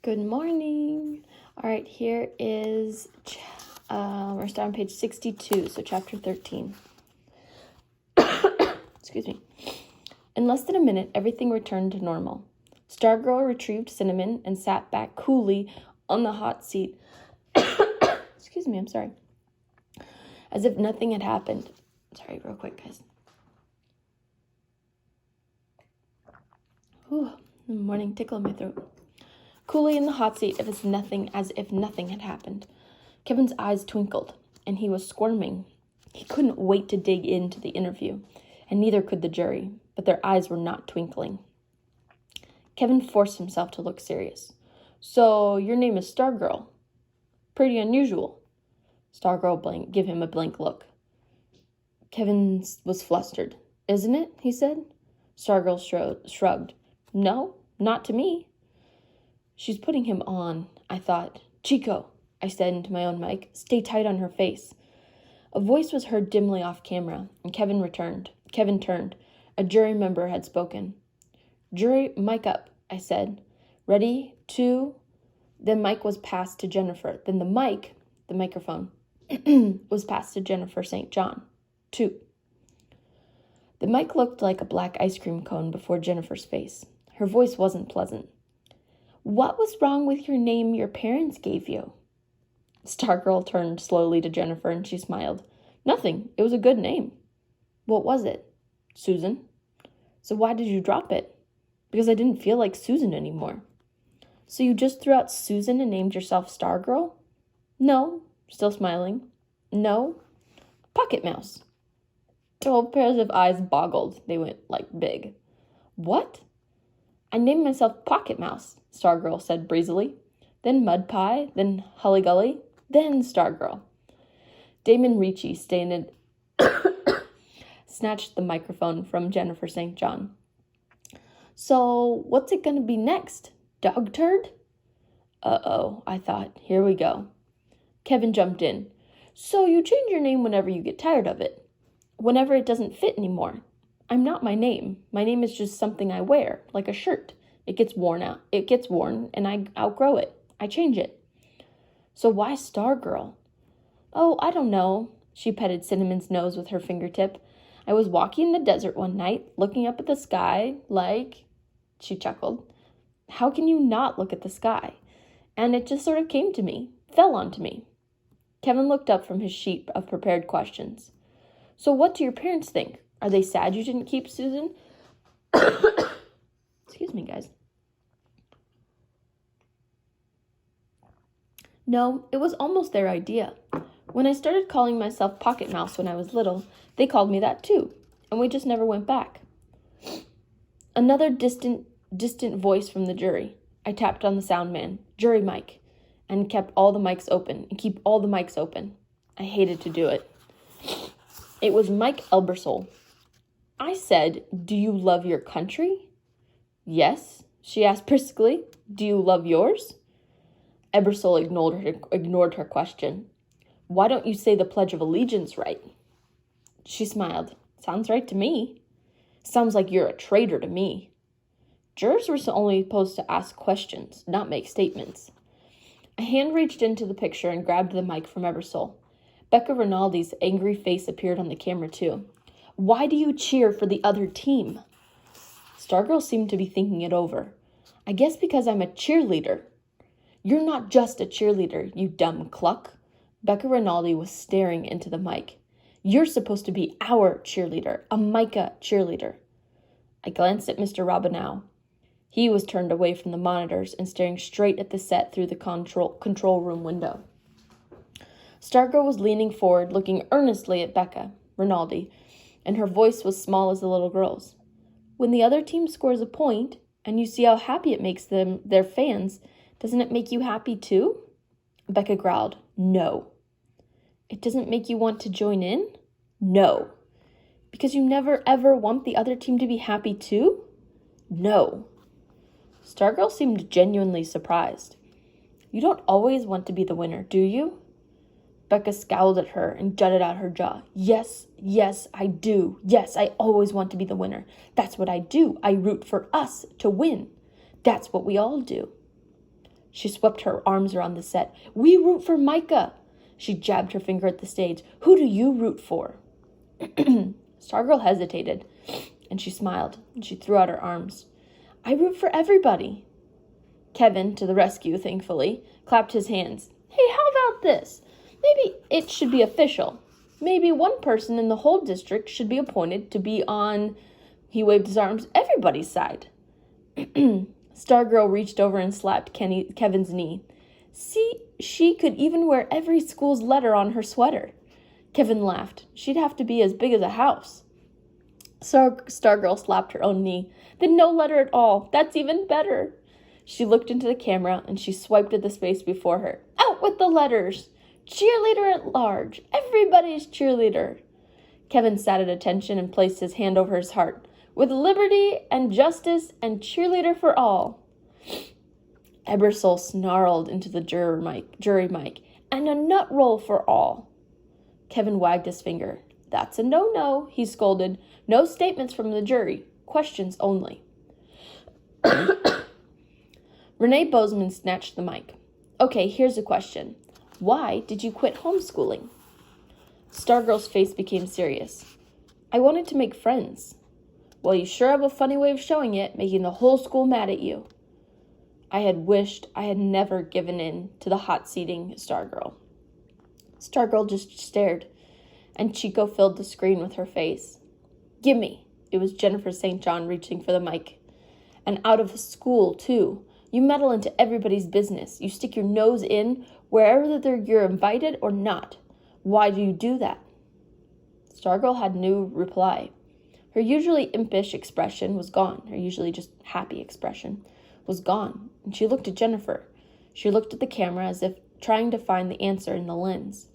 Good morning. All right, here is, we're starting on page 62, so chapter 13. Excuse me. In less than a minute, everything returned to normal. Stargirl retrieved Cinnamon and sat back coolly on the hot seat. Excuse me, I'm sorry. As if nothing had happened. Sorry, real quick, guys. Ooh, morning tickle in my throat. Coolly in the hot seat, as if nothing had happened. Kevin's eyes twinkled, and he was squirming. He couldn't wait to dig into the interview, and neither could the jury, but their eyes were not twinkling. Kevin forced himself to look serious. So, your name is Stargirl. Pretty unusual. Stargirl gave him a blank look. Kevin was flustered. Isn't it? He said. Stargirl shrugged. No, not to me. She's putting him on, I thought. Chico, I said into my own mic. Stay tight on her face. A voice was heard dimly off camera, and Kevin turned. A jury member had spoken. Jury, mic up, I said. Ready, 2. Then mic was passed to Jennifer. Then the microphone, was passed to Jennifer St. John. 2. The mic looked like a black ice cream cone before Jennifer's face. Her voice wasn't pleasant. What was wrong with your name your parents gave you? Stargirl turned slowly to Jennifer and she smiled. Nothing. It was a good name. What was it? Susan. So why did you drop it? Because I didn't feel like Susan anymore. So you just threw out Susan and named yourself Stargirl? No. Still smiling. No. Pocket Mouse. 12 pairs of eyes boggled. They went, big. What? I named myself Pocket Mouse, Stargirl said breezily. Then Mud Pie, then Hully-Gully, then Stargirl. Damon Ricci snatched the microphone from Jennifer St. John. So, what's it going to be next? Dog turd? Uh-oh, I thought. Here we go. Kevin jumped in. So you change your name whenever you get tired of it. Whenever it doesn't fit anymore. I'm not my name. My name is just something I wear, like a shirt. It gets worn, and I outgrow it. I change it. So why Stargirl? Oh, I don't know. She petted Cinnamon's nose with her fingertip. I was walking in the desert one night, looking up at the sky, she chuckled. How can you not look at the sky? And it just sort of came to me, fell onto me. Kevin looked up from his sheet of prepared questions. So what do your parents think? Are they sad you didn't keep Susan? Excuse me, guys. No, it was almost their idea. When I started calling myself Pocket Mouse when I was little, they called me that too, and we just never went back. Another distant voice from the jury. I tapped on the sound man, jury mic, and keep all the mics open. I hated to do it. It was Mike Elbersole. I said, do you love your country? Yes, she asked briskly. Do you love yours? Ebersole ignored her question. Why don't you say the Pledge of Allegiance right? She smiled. Sounds right to me. Sounds like you're a traitor to me. Jurors were only supposed to ask questions, not make statements. A hand reached into the picture and grabbed the mic from Ebersole. Becca Rinaldi's angry face appeared on the camera too. Why do you cheer for the other team? Stargirl seemed to be thinking it over. I guess because I'm a cheerleader. You're not just a cheerleader, you dumb cluck. Becca Rinaldi was staring into the mic. You're supposed to be our cheerleader, a Micah cheerleader. I glanced at Mr. Robineau. He was turned away from the monitors and staring straight at the set through the control room window. Stargirl was leaning forward, looking earnestly at Becca Rinaldi, and her voice was small as the little girl's. When the other team scores a point, and you see how happy it makes their fans, doesn't it make you happy too? Becca growled, no. It doesn't make you want to join in? No. Because you never ever want the other team to be happy too? No. Stargirl seemed genuinely surprised. You don't always want to be the winner, do you? Becca scowled at her and jutted out her jaw. Yes, I do. Yes, I always want to be the winner. That's what I do. I root for us to win. That's what we all do. She swept her arms around the set. We root for Micah. She jabbed her finger at the stage. Who do you root for? Stargirl hesitated, and she smiled, and she threw out her arms. I root for everybody. Kevin, to the rescue, thankfully, clapped his hands. Hey, how about this? Maybe it should be official. Maybe one person in the whole district should be appointed to be on, he waved his arms, everybody's side. Stargirl reached over and slapped Kevin's knee. See, she could even wear every school's letter on her sweater. Kevin laughed. She'd have to be as big as a house. Stargirl slapped her own knee. Then no letter at all. That's even better. She looked into the camera and she swiped at the space before her. Out with the letters! Cheerleader at large. Everybody's cheerleader. Kevin sat at attention and placed his hand over his heart. With liberty and justice and cheerleader for all. Ebersol snarled into the jury mic. And a nut roll for all. Kevin wagged his finger. That's a no-no, he scolded. No statements from the jury. Questions only. Renee Bozeman snatched the mic. Okay, here's a question. Why did you quit homeschooling? Stargirl's face became serious. I wanted to make friends. Well, you sure have a funny way of showing it, making the whole school mad at you. I had wished I had never given in to the hot-seating Stargirl. Stargirl just stared, and Chico filled the screen with her face. Gimme. It was Jennifer St. John reaching for the mic. And out of school, too. You meddle into everybody's business. You stick your nose in wherever you're invited or not. Why do you do that? Stargirl had no reply. Her usually impish expression was gone. Her usually just happy expression was gone. And she looked at Jennifer. She looked at the camera as if trying to find the answer in the lens.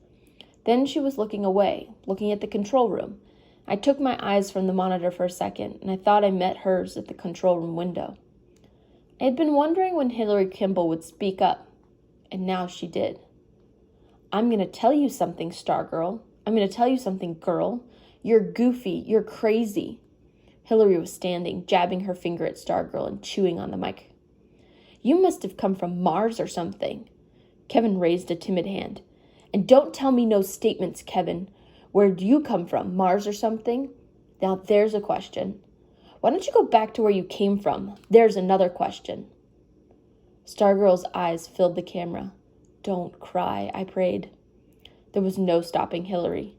Then she was looking away, looking at the control room. I took my eyes from the monitor for a second, and I thought I met hers at the control room window. I had been wondering when Hillary Kimball would speak up, and now she did. I'm going to tell you something, Stargirl. I'm going to tell you something, girl. You're goofy. You're crazy. Hillary was standing, jabbing her finger at Stargirl and chewing on the mic. You must have come from Mars or something. Kevin raised a timid hand. And don't tell me no statements, Kevin. Where do you come from, Mars or something? Now there's a question. Why don't you go back to where you came from? There's another question. Stargirl's eyes filled the camera. Don't cry, I prayed. There was no stopping Hillary.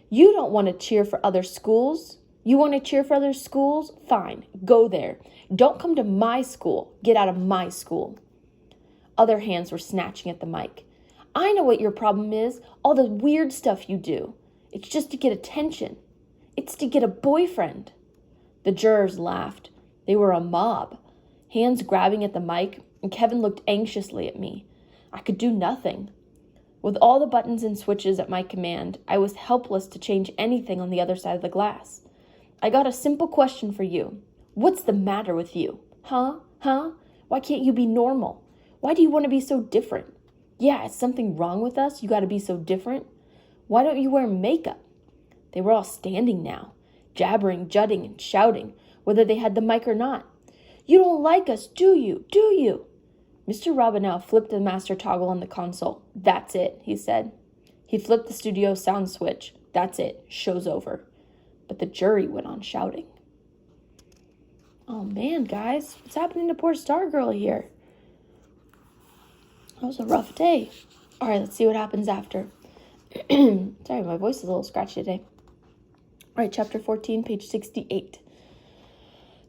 You don't want to cheer for other schools? You want to cheer for other schools? Fine, go there. Don't come to my school. Get out of my school. Other hands were snatching at the mic. I know what your problem is, all the weird stuff you do. It's just to get attention. It's to get a boyfriend. The jurors laughed. They were a mob, hands grabbing at the mic, and Kevin looked anxiously at me. I could do nothing. With all the buttons and switches at my command, I was helpless to change anything on the other side of the glass. I got a simple question for you. What's the matter with you? Huh? Why can't you be normal? Why do you want to be so different? Yeah, is something wrong with us? You got to be so different? Why don't you wear makeup? They were all standing now, jabbering, jutting, and shouting, whether they had the mic or not. You don't like us, do you? Do you? Mr. Robinow flipped the master toggle on the console. That's it, he said. He flipped the studio sound switch. That's it, show's over. But the jury went on shouting. Oh man, guys, what's happening to poor Stargirl here? That was a rough day. All right, let's see what happens after. Sorry, my voice is a little scratchy today. All right, chapter 14, page 68.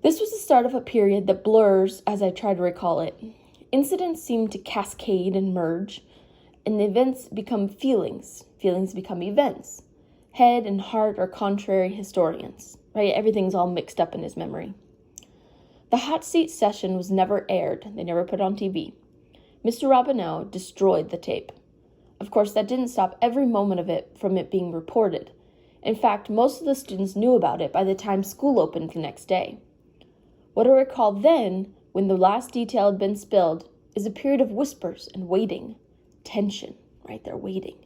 This was the start of a period that blurs as I try to recall it. Incidents seem to cascade and merge, and events become feelings. Feelings become events. Head and heart are contrary historians, right? Everything's all mixed up in his memory. The hot seat session was never aired. They never put it on TV. Mr. Robinow destroyed the tape. Of course, that didn't stop every moment of it from it being reported. In fact, most of the students knew about it by the time school opened the next day. What I recall then, when the last detail had been spilled, is a period of whispers and waiting. Tension, right there, waiting.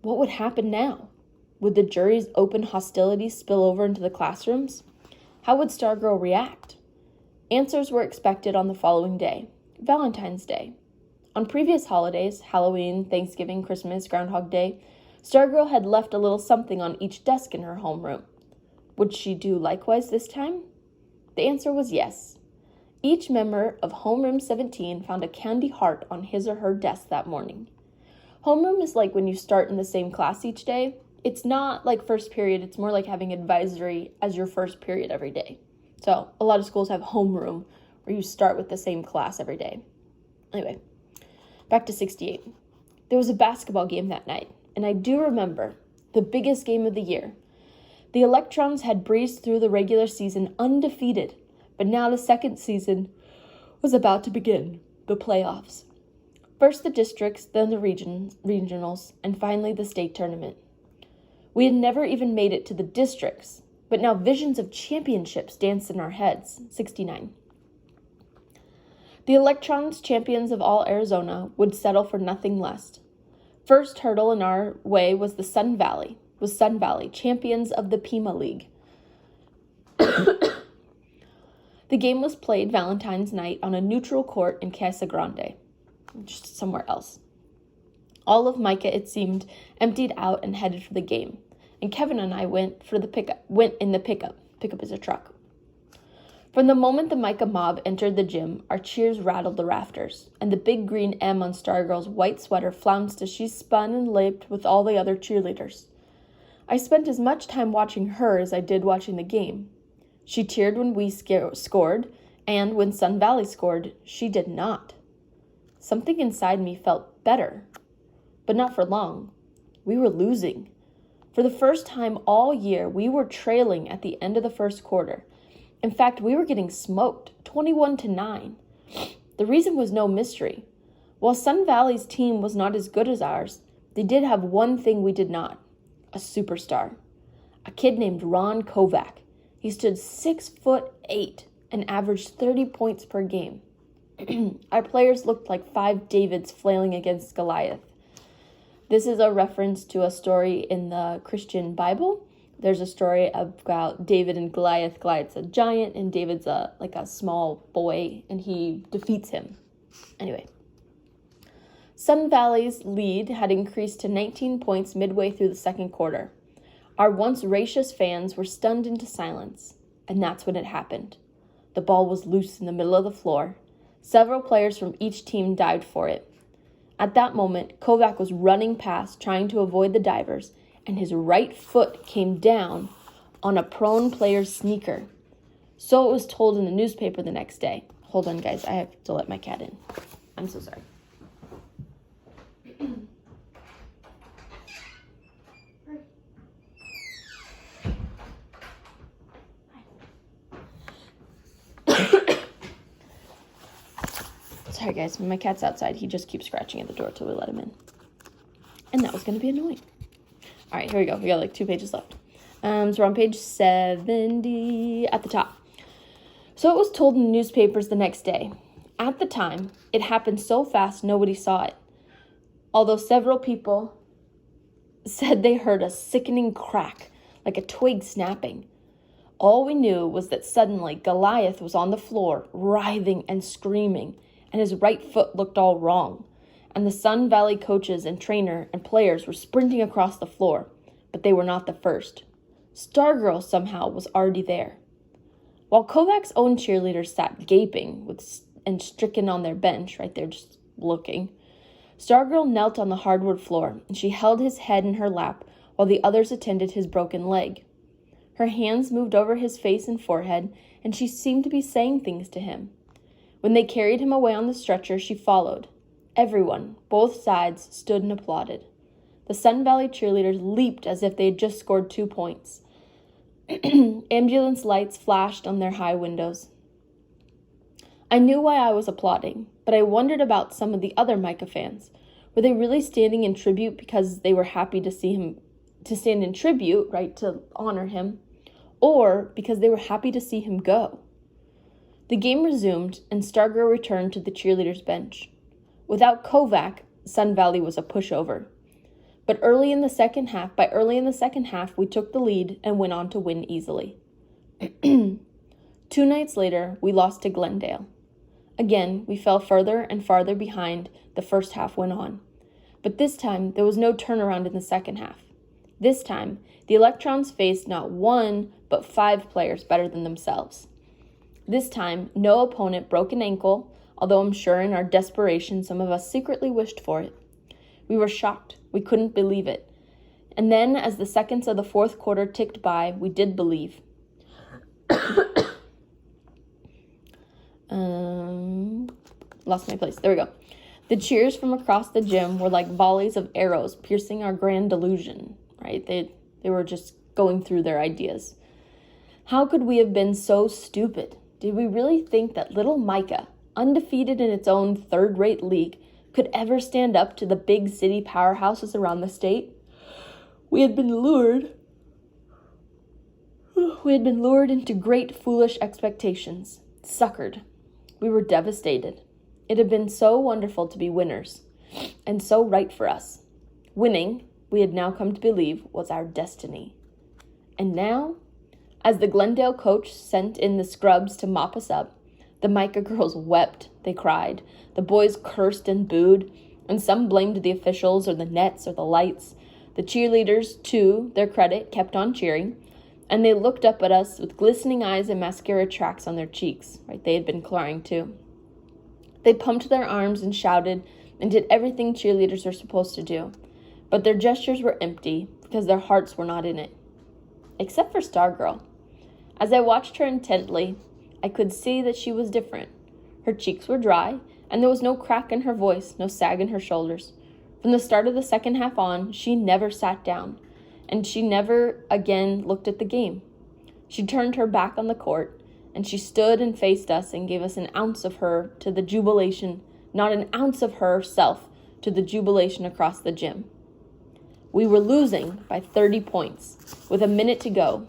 What would happen now? Would the jury's open hostility spill over into the classrooms? How would Stargirl react? Answers were expected on the following day, Valentine's Day. On previous holidays, Halloween, Thanksgiving, Christmas, Groundhog Day, Stargirl had left a little something on each desk in her homeroom. Would she do likewise this time? The answer was yes. Each member of Homeroom 17 found a candy heart on his or her desk that morning. Homeroom is like when you start in the same class each day. It's not like first period, it's more like having advisory as your first period every day. So a lot of schools have homeroom where you start with the same class every day. Anyway, back to 68. There was a basketball game that night, and I do remember the biggest game of the year. The Electrons had breezed through the regular season undefeated, but now the second season was about to begin, the playoffs. First the districts, then the regionals, and finally the state tournament. We had never even made it to the districts, but now visions of championships danced in our heads. 69. The Electrons, champions of all Arizona, would settle for nothing less. First hurdle in our way was Sun Valley, champions of the Pima League. The game was played Valentine's night on a neutral court in Casa Grande, just somewhere else. All of Micah, it seemed, emptied out and headed for the game, and Kevin and I went in the pickup. Pickup is a truck. From the moment the Micah mob entered the gym, our cheers rattled the rafters, and the big green M on Stargirl's white sweater flounced as she spun and leaped with all the other cheerleaders. I spent as much time watching her as I did watching the game. She cheered when we scored, and when Sun Valley scored, she did not. Something inside me felt better, but not for long. We were losing. For the first time all year, we were trailing at the end of the first quarter. In fact, we were getting smoked, 21-9. The reason was no mystery. While Sun Valley's team was not as good as ours, they did have one thing we did not: a superstar. A kid named Ron Kovac. He stood 6'8" and averaged 30 points per game. Our players looked like 5 Davids flailing against Goliath. This is a reference to a story in the Christian Bible. There's a story about David and Goliath. Goliath's a giant and David's a small boy, and he defeats him. Anyway, Sun Valley's lead had increased to 19 points midway through the second quarter. Our once raucous fans were stunned into silence, and that's when it happened. The ball was loose in the middle of the floor. Several players from each team dived for it. At that moment, Kovac was running past, trying to avoid the divers, and his right foot came down on a prone player's sneaker. So it was told in the newspaper the next day. Hold on, guys. I have to let my cat in. I'm so sorry. Sorry, guys. When my cat's outside, he just keeps scratching at the door till we let him in. And that was going to be annoying. All right, here we go. We got like 2 pages left. So we're on page 70 at the top. So it was told in the newspapers the next day. At the time, it happened so fast nobody saw it. Although several people said they heard a sickening crack, like a twig snapping. All we knew was that suddenly Goliath was on the floor, writhing and screaming, and his right foot looked all wrong. And the Sun Valley coaches and trainer and players were sprinting across the floor, but they were not the first. Stargirl somehow was already there. While Kovac's own cheerleaders sat gaping and stricken on their bench, right there just looking, Stargirl knelt on the hardwood floor, and she held his head in her lap while the others attended his broken leg. Her hands moved over his face and forehead, and she seemed to be saying things to him. When they carried him away on the stretcher, she followed. Everyone, both sides, stood and applauded. The Sun Valley cheerleaders leaped as if they had just scored 2 points. Ambulance lights flashed on their high windows. I knew why I was applauding, but I wondered about some of the other Micah fans. Were they really standing in tribute because they were happy to see him, to stand in tribute, right, to honor him, or because they were happy to see him go? The game resumed, and Stargirl returned to the cheerleaders' bench. Without Kovac, Sun Valley was a pushover. But by early in the second half, we took the lead and went on to win easily. 2 nights later, we lost to Glendale. Again, we fell further and farther behind the first half went on. But this time, there was no turnaround in the second half. This time, the Electrons faced not 1, but 5 players better than themselves. This time, no opponent broke an ankle, although I'm sure in our desperation some of us secretly wished for it. We were shocked. We couldn't believe it. And then, as the seconds of the fourth quarter ticked by, we did believe. Lost my place. There we go. The cheers from across the gym were like volleys of arrows piercing our grand delusion, right? They were just going through their ideas. How could we have been so stupid? Did we really think that little Micah, undefeated in its own third-rate league, could ever stand up to the big city powerhouses around the state? We had been lured into great foolish expectations, suckered. We were devastated. It had been so wonderful to be winners, and so right for us. Winning, we had now come to believe, was our destiny. And now, as the Glendale coach sent in the scrubs to mop us up, the Micah girls wept, they cried, the boys cursed and booed, and some blamed the officials or the nets or the lights. The cheerleaders, to their credit, kept on cheering, and they looked up at us with glistening eyes and mascara tracks on their cheeks, right? They had been crying too. They pumped their arms and shouted and did everything cheerleaders are supposed to do, but their gestures were empty because their hearts were not in it. Except for Stargirl. As I watched her intently, I could see that she was different. Her cheeks were dry, and there was no crack in her voice, no sag in her shoulders. From the start of the second half on, she never sat down, and she never again looked at the game. She turned her back on the court, and she stood and faced us and gave us an ounce of her to the jubilation, not an ounce of herself to the jubilation across the gym. We were losing by 30 points with a minute to go,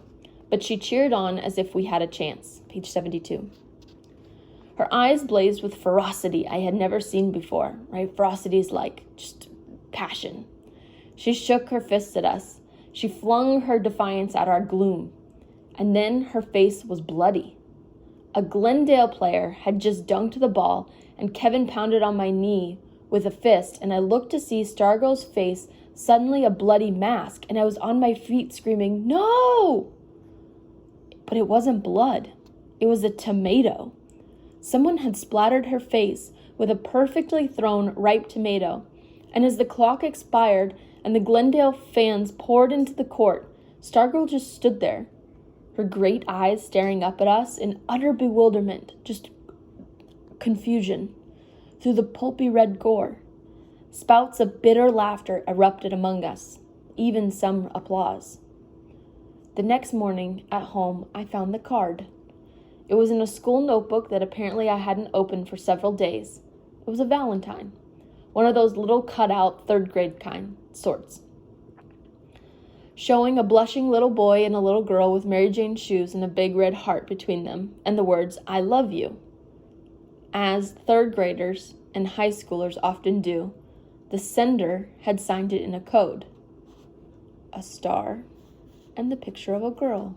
but she cheered on as if we had a chance. Page 72. Her eyes blazed with ferocity I had never seen before, right? Ferocity is like just passion. She shook her fists at us. She flung her defiance at our gloom. And then her face was bloody. A Glendale player had just dunked the ball, and Kevin pounded on my knee with a fist, and I looked to see Stargirl's face suddenly a bloody mask, and I was on my feet screaming, "No!" But it wasn't blood. It was a tomato. Someone had splattered her face with a perfectly thrown ripe tomato, and as the clock expired and the Glendale fans poured into the court, Stargirl just stood there, her great eyes staring up at us in utter bewilderment, just confusion, through the pulpy red gore. Spouts of bitter laughter erupted among us, even some applause. The next morning, at home, I found the card. It was in a school notebook that apparently I hadn't opened for several days. It was a Valentine, one of those little cut-out third-grade sorts, showing a blushing little boy and a little girl with Mary Jane shoes and a big red heart between them, and the words, "I love you." As third graders and high schoolers often do, the sender had signed it in a code. A star and the picture of a girl.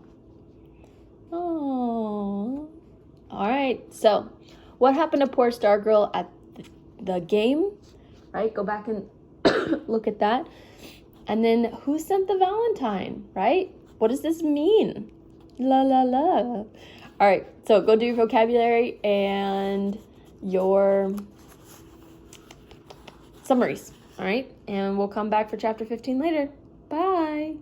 Oh. All right, so what happened to poor Stargirl at the game? Right, go back and look at that. And then who sent the Valentine, right? What does this mean? La, la, la. All right, so go do your vocabulary and your summaries, all right? And we'll come back for chapter 15 later. Bye.